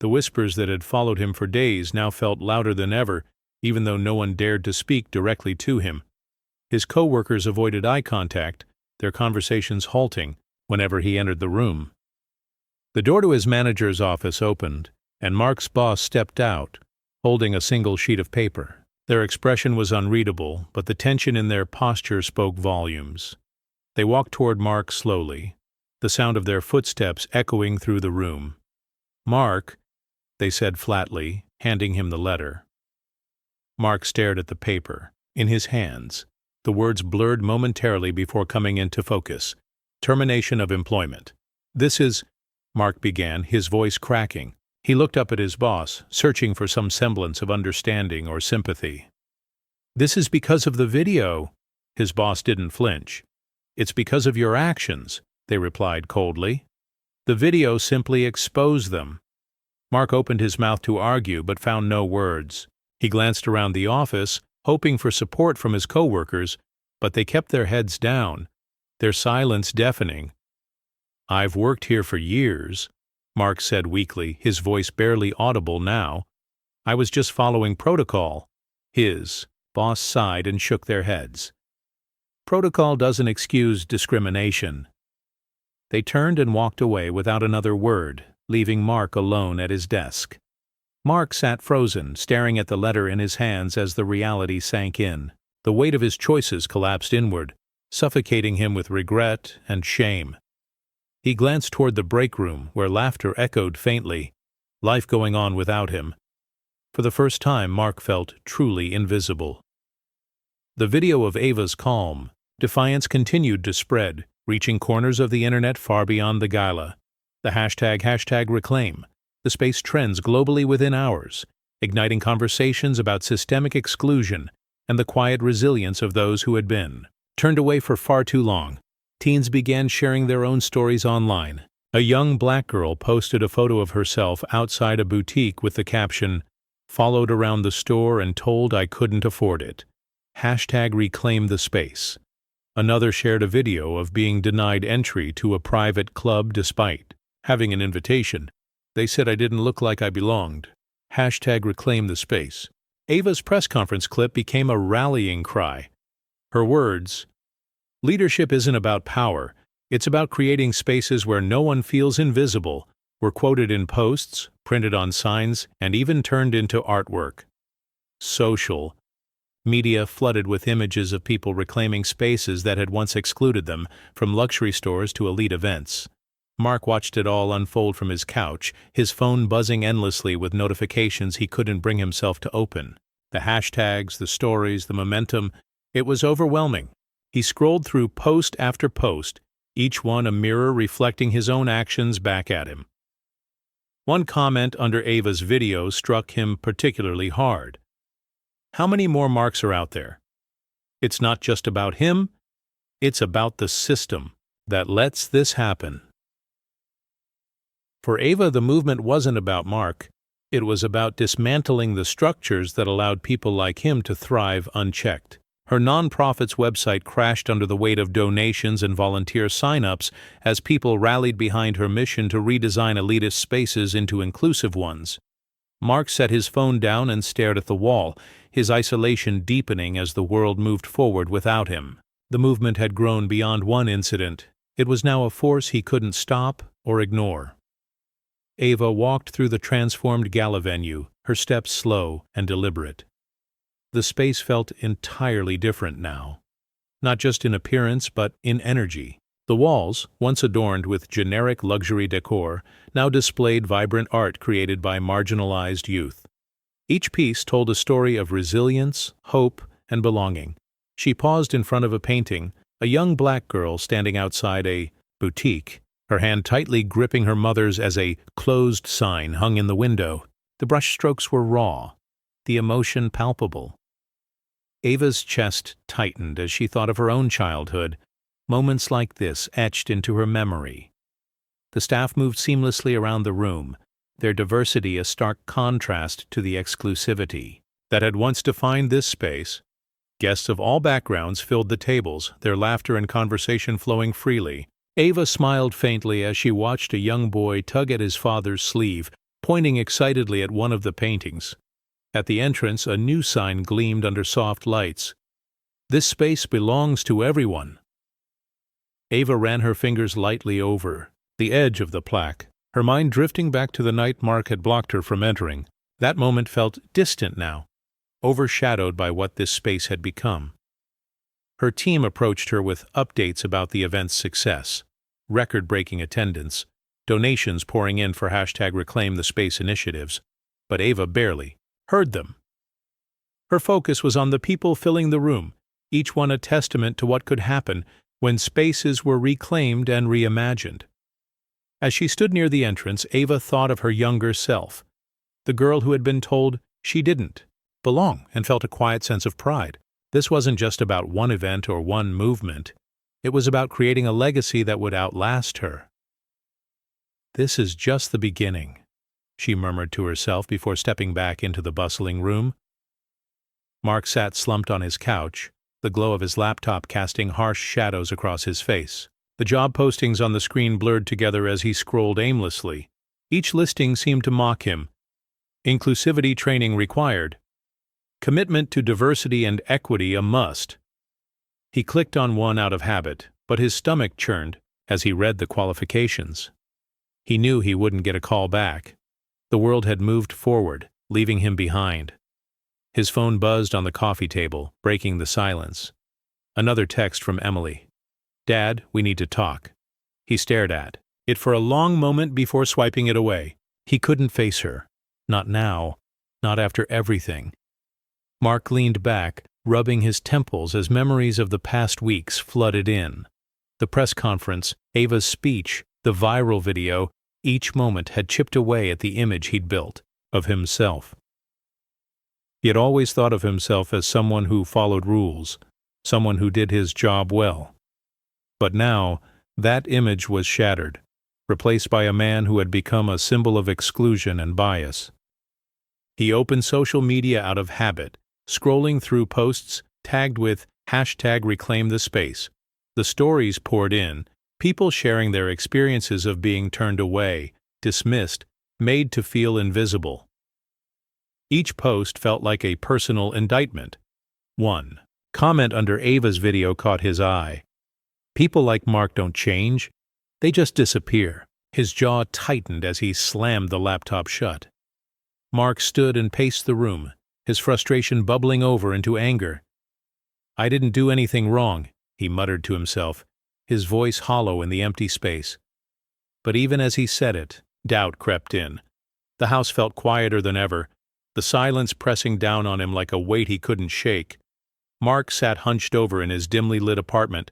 The whispers that had followed him for days now felt louder than ever, even though no one dared to speak directly to him. His co-workers avoided eye contact, their conversations halting whenever he entered the room. The door to his manager's office opened, and Mark's boss stepped out, holding a single sheet of paper. Their expression was unreadable, but the tension in their posture spoke volumes. They walked toward Mark slowly, the sound of their footsteps echoing through the room. "Mark," they said flatly, handing him the letter. Mark stared at the paper, in his hands. The words blurred momentarily before coming into focus. "Termination of employment." "This is," Mark began, his voice cracking. He looked up at his boss, searching for some semblance of understanding or sympathy. "This is because of the video." His boss didn't flinch. "It's because of your actions," they replied coldly. "The video simply exposed them." Mark opened his mouth to argue but found no words. He glanced around the office, hoping for support from his co-workers, but they kept their heads down, their silence deafening. "I've worked here for years," Mark said weakly, his voice barely audible now. "I was just following protocol." His boss sighed and shook their heads. "Protocol doesn't excuse discrimination." They turned and walked away without another word, leaving Mark alone at his desk. Mark sat frozen, staring at the letter in his hands as the reality sank in. The weight of his choices collapsed inward, suffocating him with regret and shame. He glanced toward the break room, where laughter echoed faintly, life going on without him. For the first time, Mark felt truly invisible. The video of Ava's calm, defiance continued to spread, reaching corners of the internet far beyond the gala. The hashtag Reclaim, the space trends globally within hours, igniting conversations about systemic exclusion and the quiet resilience of those who had been turned away for far too long. Teens began sharing their own stories online. A young black girl posted a photo of herself outside a boutique with the caption, "Followed around the store and told I couldn't afford it. #Reclaim the space." Another shared a video of being denied entry to a private club despite having an invitation. "They said I didn't look like I belonged. #Reclaim the space." Ava's press conference clip became a rallying cry. Her words, "Leadership isn't about power, it's about creating spaces where no one feels invisible," were quoted in posts, printed on signs, and even turned into artwork. Social media flooded with images of people reclaiming spaces that had once excluded them, from luxury stores to elite events. Mark watched it all unfold from his couch, his phone buzzing endlessly with notifications he couldn't bring himself to open. The hashtags, the stories, the momentum, it was overwhelming. He scrolled through post after post, each one a mirror reflecting his own actions back at him. One comment under Ava's video struck him particularly hard. How many more Marks are out there? It's not just about him, it's about the system that lets this happen. For Ava, the movement wasn't about Mark. It was about dismantling the structures that allowed people like him to thrive unchecked. Her nonprofit's website crashed under the weight of donations and volunteer sign-ups as people rallied behind her mission to redesign elitist spaces into inclusive ones. Mark set his phone down and stared at the wall, his isolation deepening as the world moved forward without him. The movement had grown beyond one incident. It was now a force he couldn't stop or ignore. Ava walked through the transformed gala venue, her steps slow and deliberate. The space felt entirely different now, not just in appearance but in energy. The walls, once adorned with generic luxury decor, now displayed vibrant art created by marginalized youth. Each piece told a story of resilience, hope, and belonging. She paused in front of a painting, a young black girl standing outside a boutique, her hand tightly gripping her mother's as a closed sign hung in the window. The brushstrokes were raw, the emotion palpable. Ava's chest tightened as she thought of her own childhood, moments like this etched into her memory. The staff moved seamlessly around the room, their diversity a stark contrast to the exclusivity that had once defined this space. Guests of all backgrounds filled the tables, their laughter and conversation flowing freely. Ava smiled faintly as she watched a young boy tug at his father's sleeve, pointing excitedly at one of the paintings. At the entrance, a new sign gleamed under soft lights. "This space belongs to everyone." Ava ran her fingers lightly over the edge of the plaque, her mind drifting back to the night Mark had blocked her from entering. That moment felt distant now, overshadowed by what this space had become. Her team approached her with updates about the event's success, record-breaking attendance, donations pouring in for #Reclaim the Space initiatives, but Ava barely heard them. Her focus was on the people filling the room, each one a testament to what could happen when spaces were reclaimed and reimagined. As she stood near the entrance, Ava thought of her younger self, the girl who had been told she didn't belong and felt a quiet sense of pride. This wasn't just about one event or one movement. It was about creating a legacy that would outlast her. "This is just the beginning," she murmured to herself before stepping back into the bustling room. Mark sat slumped on his couch, the glow of his laptop casting harsh shadows across his face. The job postings on the screen blurred together as he scrolled aimlessly. Each listing seemed to mock him. Inclusivity training required. Commitment to diversity and equity a must. He clicked on one out of habit, but his stomach churned as he read the qualifications. He knew he wouldn't get a call back. The world had moved forward, leaving him behind. His phone buzzed on the coffee table, breaking the silence. Another text from Emily. "Dad, we need to talk." He stared at it for a long moment before swiping it away. He couldn't face her. Not now. Not after everything. Mark leaned back, rubbing his temples as memories of the past weeks flooded in. The press conference, Ava's speech, the viral video, each moment had chipped away at the image he'd built of himself. He had always thought of himself as someone who followed rules, someone who did his job well. But now, that image was shattered, replaced by a man who had become a symbol of exclusion and bias. He opened social media out of habit, scrolling through posts tagged with #Reclaim the Space. The stories poured in, people sharing their experiences of being turned away, dismissed, made to feel invisible. Each post felt like a personal indictment. One comment under Ava's video caught his eye. "People like Mark don't change, they just disappear." His jaw tightened as he slammed the laptop shut. Mark stood and paced the room, his frustration bubbling over into anger. "I didn't do anything wrong," he muttered to himself, his voice hollow in the empty space. But even as he said it, doubt crept in. The house felt quieter than ever, the silence pressing down on him like a weight he couldn't shake. Mark sat hunched over in his dimly lit apartment,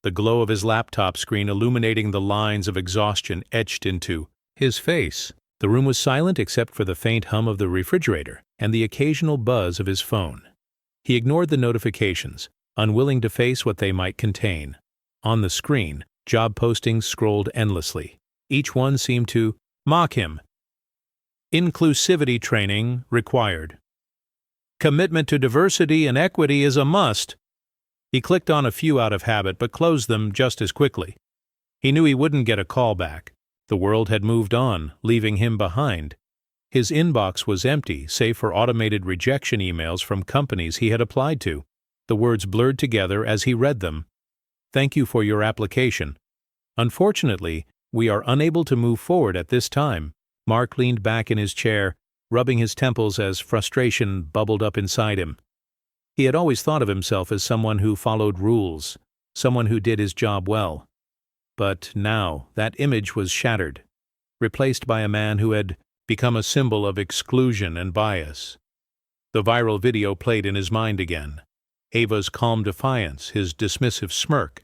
the glow of his laptop screen illuminating the lines of exhaustion etched into his face. The room was silent except for the faint hum of the refrigerator and the occasional buzz of his phone. He ignored the notifications, unwilling to face what they might contain. On the screen, job postings scrolled endlessly. Each one seemed to mock him. Inclusivity training required. Commitment to diversity and equity is a must. He clicked on a few out of habit but closed them just as quickly. He knew he wouldn't get a call back. The world had moved on, leaving him behind. His inbox was empty, save for automated rejection emails from companies he had applied to. The words blurred together as he read them. "Thank you for your application. Unfortunately, we are unable to move forward at this time." Mark leaned back in his chair, rubbing his temples as frustration bubbled up inside him. He had always thought of himself as someone who followed rules, someone who did his job well. But now that image was shattered, replaced by a man who had become a symbol of exclusion and bias. The viral video played in his mind again. Ava's calm defiance, his dismissive smirk,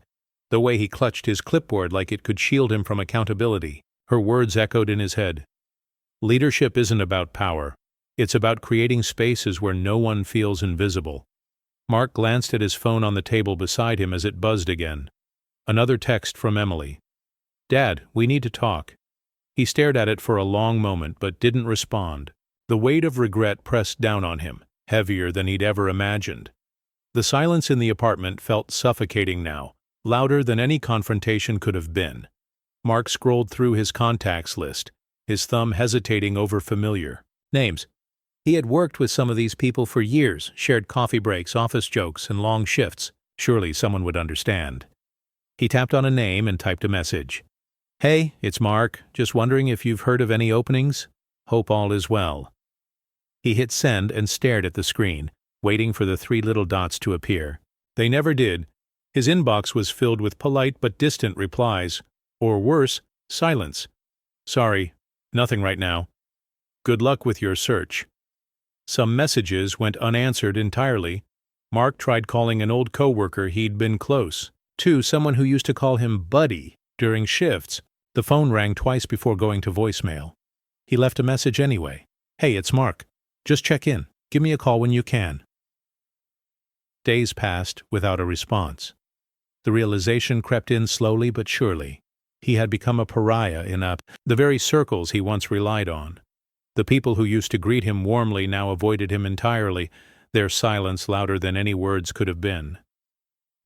the way he clutched his clipboard like it could shield him from accountability. Her words echoed in his head. Leadership isn't about power. It's about creating spaces where no one feels invisible. Mark glanced at his phone on the table beside him as it buzzed again. Another text from Emily. "Dad, we need to talk." He stared at it for a long moment but didn't respond. The weight of regret pressed down on him, heavier than he'd ever imagined. The silence in the apartment felt suffocating now, louder than any confrontation could have been. Mark scrolled through his contacts list, his thumb hesitating over familiar names. He had worked with some of these people for years, shared coffee breaks, office jokes, and long shifts. Surely someone would understand. He tapped on a name and typed a message. "Hey, it's Mark. Just wondering if you've heard of any openings? Hope all is well." He hit send and stared at the screen, waiting for the 3 little dots to appear. They never did. His inbox was filled with polite but distant replies, or worse, silence. "Sorry, nothing right now. Good luck with your search." Some messages went unanswered entirely. Mark tried calling an old coworker he'd been close to, someone who used to call him Buddy during shifts. The phone rang twice before going to voicemail. He left a message anyway. "Hey, it's Mark. Just check in. Give me a call when you can." Days passed without a response. The realization crept in slowly but surely. He had become a pariah in the very circles he once relied on. The people who used to greet him warmly now avoided him entirely, their silence louder than any words could have been.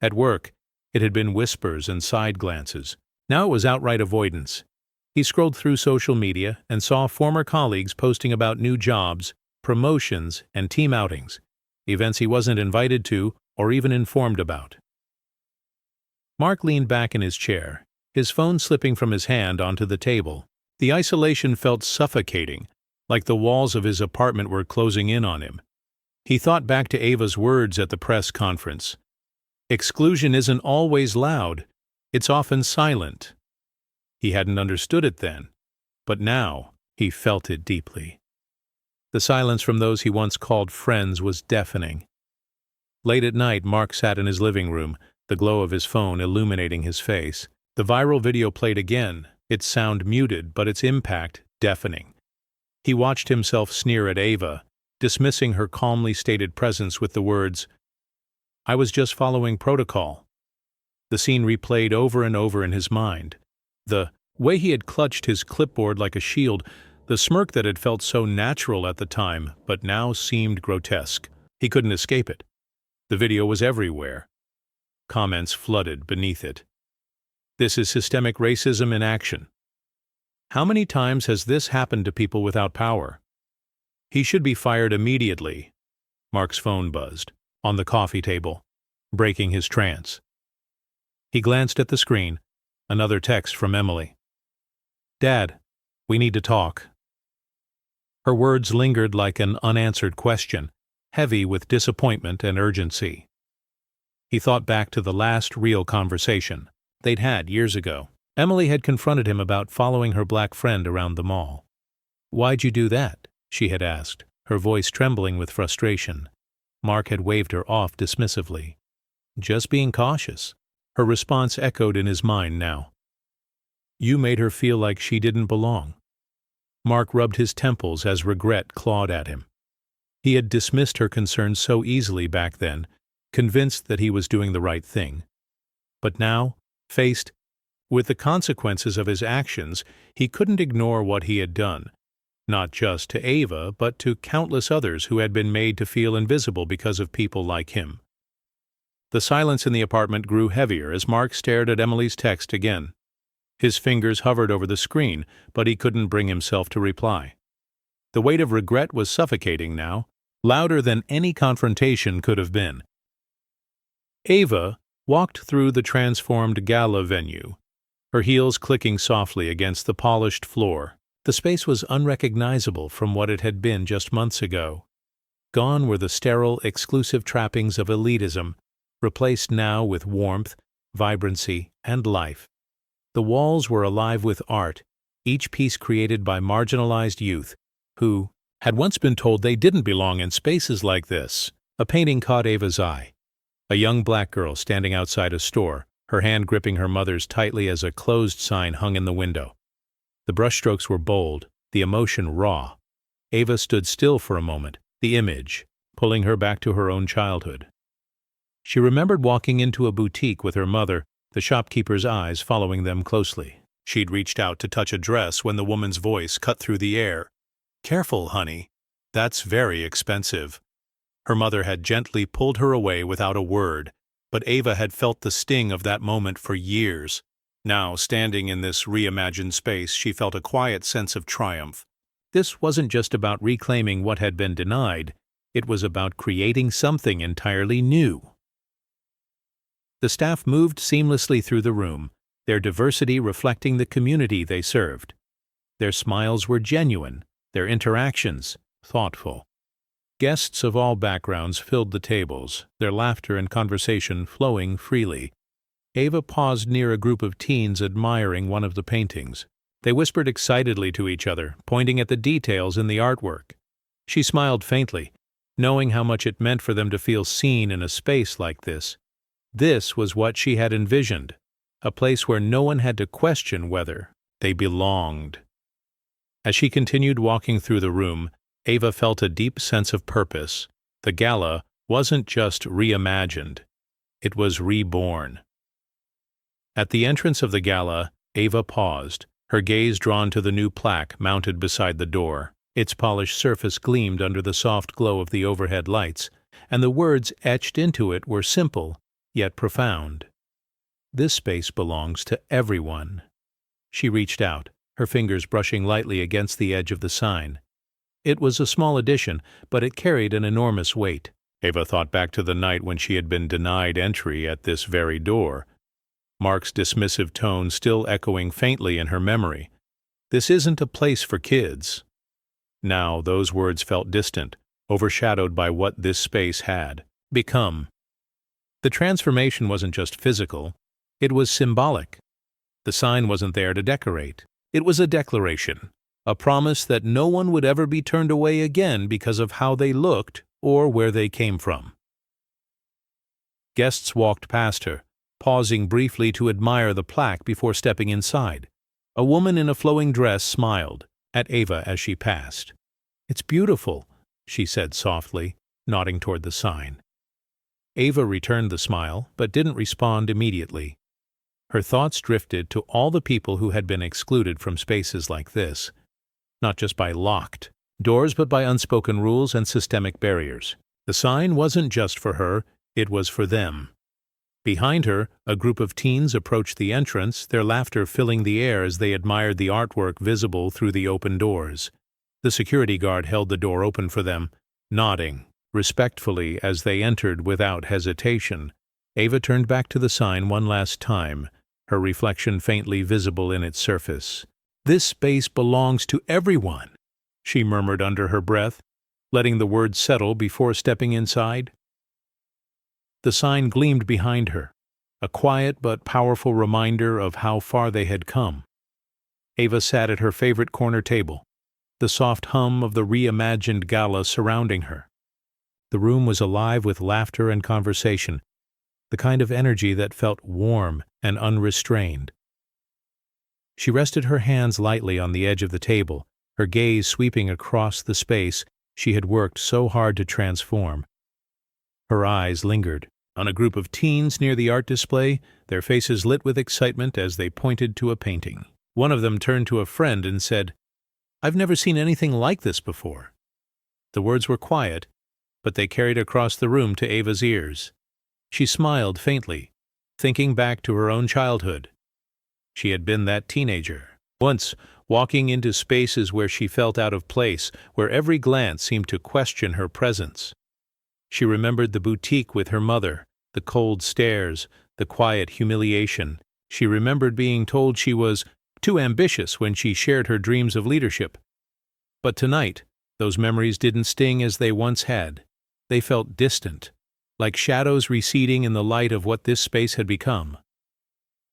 At work, it had been whispers and side glances. Now it was outright avoidance. He scrolled through social media and saw former colleagues posting about new jobs, promotions, and team outings, events he wasn't invited to or even informed about. Mark leaned back in his chair, his phone slipping from his hand onto the table. The isolation felt suffocating, like the walls of his apartment were closing in on him. He thought back to Ava's words at the press conference. Exclusion isn't always loud, it's often silent. He hadn't understood it then, but now he felt it deeply. The silence from those he once called friends was deafening. Late at night, Mark sat in his living room, the glow of his phone illuminating his face. The viral video played again, its sound muted but its impact deafening. He watched himself sneer at Ava, dismissing her calmly stated presence with the words, "I was just following protocol." The scene replayed over and over in his mind. The way he had clutched his clipboard like a shield, the smirk that had felt so natural at the time but now seemed grotesque. He couldn't escape it. The video was everywhere. Comments flooded beneath it. "This is systemic racism in action. How many times has this happened to people without power? He should be fired immediately." Mark's phone buzzed, on the coffee table, breaking his trance. He glanced at the screen. Another text from Emily. "Dad, we need to talk." Her words lingered like an unanswered question, heavy with disappointment and urgency. He thought back to the last real conversation they'd had years ago. Emily had confronted him about following her black friend around the mall. "Why'd you do that?" she had asked, her voice trembling with frustration. Mark had waved her off dismissively. "Just being cautious." Her response echoed in his mind now. "You made her feel like she didn't belong." Mark rubbed his temples as regret clawed at him. He had dismissed her concerns so easily back then, convinced that he was doing the right thing. But now, faced with the consequences of his actions, he couldn't ignore what he had done, not just to Ava, but to countless others who had been made to feel invisible because of people like him. The silence in the apartment grew heavier as Mark stared at Emily's text again. His fingers hovered over the screen, but he couldn't bring himself to reply. The weight of regret was suffocating now, louder than any confrontation could have been. Ava walked through the transformed gala venue, her heels clicking softly against the polished floor. The space was unrecognizable from what it had been just months ago. Gone were the sterile, exclusive trappings of elitism, replaced now with warmth, vibrancy, and life. The walls were alive with art, each piece created by marginalized youth, who had once been told they didn't belong in spaces like this. A painting caught Ava's eye. A young black girl standing outside a store, her hand gripping her mother's tightly as a closed sign hung in the window. The brushstrokes were bold, the emotion raw. Ava stood still for a moment, the image pulling her back to her own childhood. She remembered walking into a boutique with her mother, the shopkeeper's eyes following them closely. She'd reached out to touch a dress when the woman's voice cut through the air. "Careful, honey. That's very expensive." Her mother had gently pulled her away without a word, but Ava had felt the sting of that moment for years. Now, standing in this reimagined space, she felt a quiet sense of triumph. This wasn't just about reclaiming what had been denied, it was about creating something entirely new. The staff moved seamlessly through the room, their diversity reflecting the community they served. Their smiles were genuine, their interactions thoughtful. Guests of all backgrounds filled the tables, their laughter and conversation flowing freely. Ava paused near a group of teens admiring one of the paintings. They whispered excitedly to each other, pointing at the details in the artwork. She smiled faintly, knowing how much it meant for them to feel seen in a space like this. This was what she had envisioned, a place where no one had to question whether they belonged. As she continued walking through the room, Ava felt a deep sense of purpose. The gala wasn't just reimagined, it was reborn. At the entrance of the gala, Ava paused, her gaze drawn to the new plaque mounted beside the door. Its polished surface gleamed under the soft glow of the overhead lights, and the words etched into it were simple, yet profound. "This space belongs to everyone." She reached out, her fingers brushing lightly against the edge of the sign. It was a small addition, but it carried an enormous weight. Ava thought back to the night when she had been denied entry at this very door, Mark's dismissive tone still echoing faintly in her memory. "This isn't a place for kids." Now those words felt distant, overshadowed by what this space had become. The transformation wasn't just physical, it was symbolic. The sign wasn't there to decorate. It was a declaration, a promise that no one would ever be turned away again because of how they looked or where they came from. Guests walked past her, pausing briefly to admire the plaque before stepping inside. A woman in a flowing dress smiled at Ava as she passed. "It's beautiful," she said softly, nodding toward the sign. Ava returned the smile, but didn't respond immediately. Her thoughts drifted to all the people who had been excluded from spaces like this, not just by locked doors but by unspoken rules and systemic barriers. The sign wasn't just for her, it was for them. Behind her, a group of teens approached the entrance, their laughter filling the air as they admired the artwork visible through the open doors. The security guard held the door open for them, nodding respectfully as they entered without hesitation. Ava turned back to the sign one last time, her reflection faintly visible in its surface. "This space belongs to everyone," she murmured under her breath, letting the words settle before stepping inside. The sign gleamed behind her, a quiet but powerful reminder of how far they had come. Ava sat at her favorite corner table, the soft hum of the reimagined gala surrounding her. The room was alive with laughter and conversation, the kind of energy that felt warm and unrestrained. She rested her hands lightly on the edge of the table, her gaze sweeping across the space she had worked so hard to transform. Her eyes lingered on a group of teens near the art display, their faces lit with excitement as they pointed to a painting. One of them turned to a friend and said, "I've never seen anything like this before." The words were quiet, but they carried across the room to Ava's ears. She smiled faintly, thinking back to her own childhood. She had been that teenager, once walking into spaces where she felt out of place, where every glance seemed to question her presence. She remembered the boutique with her mother, the cold stares, the quiet humiliation. She remembered being told she was too ambitious when she shared her dreams of leadership. But tonight, those memories didn't sting as they once had. They felt distant, like shadows receding in the light of what this space had become.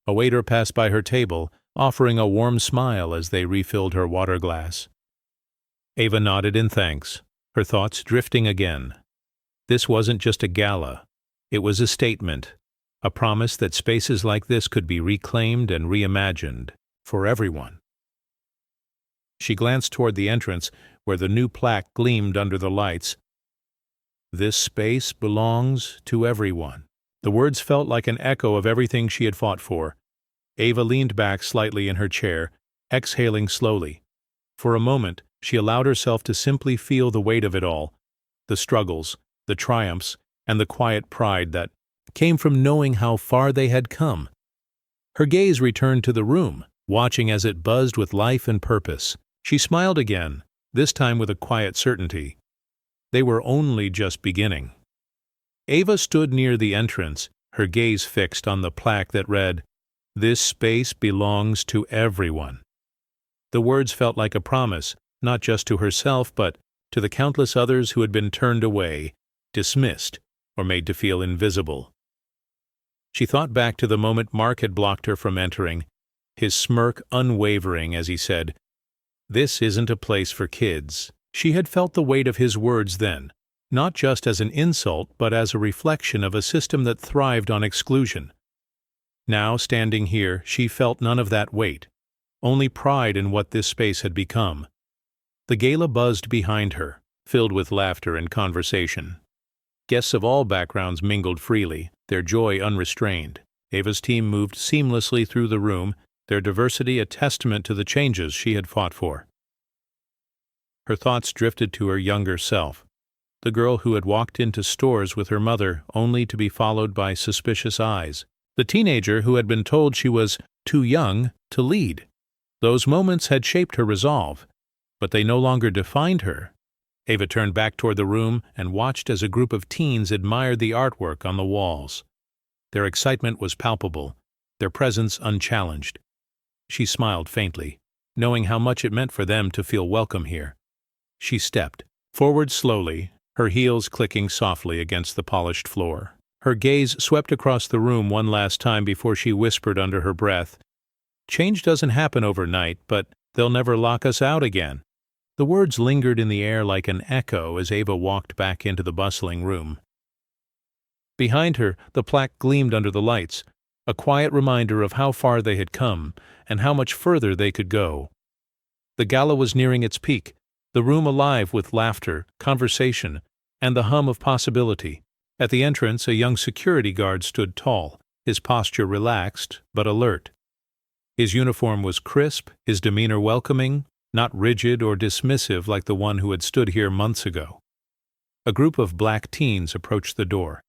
A waiter passed by her table, offering a warm smile as they refilled her water glass. Ava nodded in thanks, her thoughts drifting again. This wasn't just a gala. It was a statement, a promise that spaces like this could be reclaimed and reimagined for everyone. She glanced toward the entrance, where the new plaque gleamed under the lights. "This space belongs to everyone." The words felt like an echo of everything she had fought for. Ava leaned back slightly in her chair, exhaling slowly. For a moment, she allowed herself to simply feel the weight of it all, the struggles, the triumphs, and the quiet pride that came from knowing how far they had come. Her gaze returned to the room, watching as it buzzed with life and purpose. She smiled again, this time with a quiet certainty. They were only just beginning. Ava stood near the entrance, her gaze fixed on the plaque that read, "This space belongs to everyone." The words felt like a promise, not just to herself, but to the countless others who had been turned away, dismissed, or made to feel invisible. She thought back to the moment Mark had blocked her from entering, his smirk unwavering as he said, "This isn't a place for kids." She had felt the weight of his words then, not just as an insult, but as a reflection of a system that thrived on exclusion. Now, standing here, she felt none of that weight, only pride in what this space had become. The gala buzzed behind her, filled with laughter and conversation. Guests of all backgrounds mingled freely, their joy unrestrained. Ava's team moved seamlessly through the room, their diversity a testament to the changes she had fought for. Her thoughts drifted to her younger self, the girl who had walked into stores with her mother only to be followed by suspicious eyes, the teenager who had been told she was too young to lead. Those moments had shaped her resolve, but they no longer defined her. Ava turned back toward the room and watched as a group of teens admired the artwork on the walls. Their excitement was palpable, their presence unchallenged. She smiled faintly, knowing how much it meant for them to feel welcome here. She stepped forward slowly, her heels clicking softly against the polished floor. Her gaze swept across the room one last time before she whispered under her breath, "Change doesn't happen overnight, but they'll never lock us out again." The words lingered in the air like an echo as Ava walked back into the bustling room. Behind her, the plaque gleamed under the lights, a quiet reminder of how far they had come and how much further they could go. The gala was nearing its peak, the room alive with laughter, conversation, and the hum of possibility. At the entrance, a young security guard stood tall, his posture relaxed but alert. His uniform was crisp, his demeanor welcoming, not rigid or dismissive like the one who had stood here months ago. A group of black teens approached the door,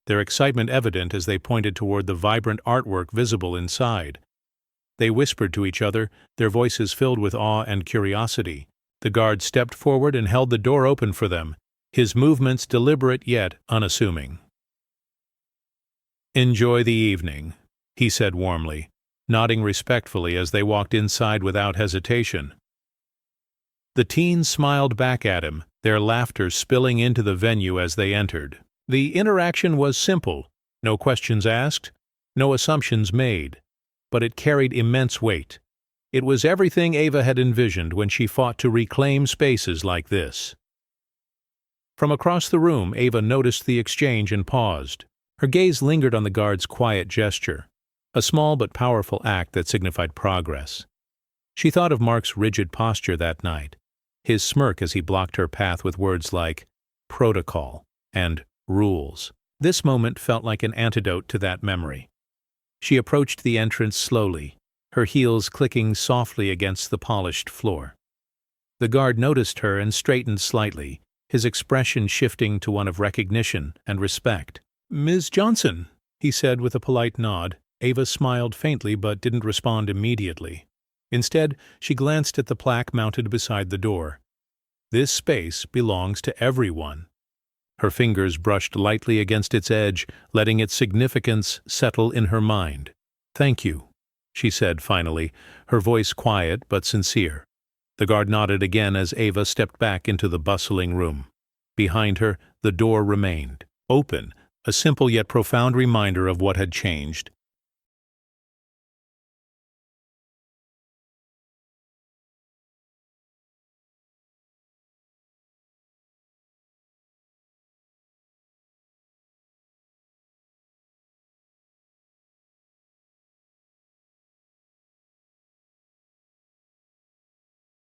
their excitement evident as they pointed toward the vibrant artwork visible inside. They whispered to each other, their voices filled with awe and curiosity. The guard stepped forward and held the door open for them, his movements deliberate yet unassuming. "Enjoy the evening," he said warmly, nodding respectfully as they walked inside without hesitation. The teens smiled back at him, their laughter spilling into the venue as they entered. The interaction was simple, no questions asked, No assumptions made, but it carried immense weight. It was everything Ava had envisioned when she fought to reclaim spaces like this. From across the room, Ava noticed the exchange and paused. Her gaze lingered on the guard's quiet gesture, a small but powerful act that signified progress. She thought of Mark's rigid posture that night, his smirk as he blocked her path with words like protocol and rules. This moment felt like an antidote to that memory. She approached the entrance slowly, her heels clicking softly against the polished floor. The guard noticed her and straightened slightly, his expression shifting to one of recognition and respect. "Ms. Johnson," he said with a polite nod. Ava smiled faintly but didn't respond immediately. Instead, she glanced at the plaque mounted beside the door. "This space belongs to everyone." Her fingers brushed lightly against its edge, letting its significance settle in her mind. "Thank you," she said finally, her voice quiet but sincere. The guard nodded again as Ava stepped back into the bustling room. Behind her, the door remained open, a simple yet profound reminder of what had changed.